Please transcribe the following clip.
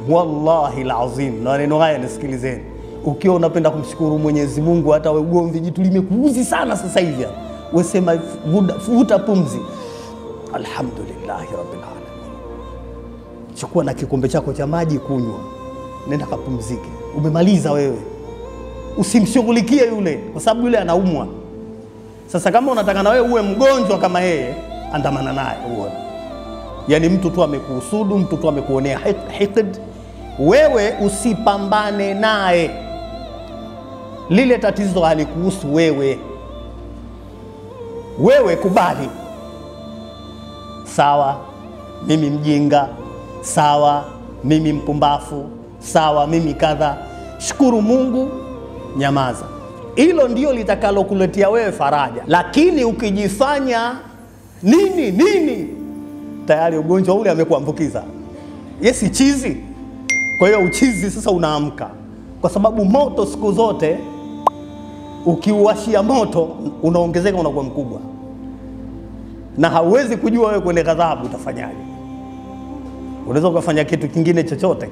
wallahi alazim, na neno haya nisikilizeni, ukiwa unapenda kumshukuru Mwenyezi Mungu, hata wewe ugomvi jitu limekuuzi sana sasa hivi, wewe sema vuta pumzi, alhamdulillahi rabbil alamin. Chukua na kikombe chako cha maji kunywa, nenda kapumzike, umemaliza wewe. Usimshughulikie yule, kwa sababu yule anaumwa. Sasa kama unataka na wewe uwe mgonjwa kama yeye, andamana naye uone. Yani mtu tu amekuhusudu, mtu tu amekuonea hikd, wewe usipambane naye. Lile tatizo halikuhusu wewe. Wewe kubali, sawa mimi mjinga, sawa mimi mpumbafu, sawa mimi kadha, shukuru Mungu, nyamaza. Hilo ndio litakalo kuletea wewe faraja. Lakini ukijifanya nini, tayari ugonjwa ule amekuambukiza. Yesi chizi. Kwa hiyo uchizi sasa unaamka. Kwa sababu moto siku zote ukiuwashia moto unaongezeka, unakuwa mkubwa. Na hauwezi kujua wewe kwenye ghadhabu utafanyaje. Unaweza kufanya kitu kingine chochote.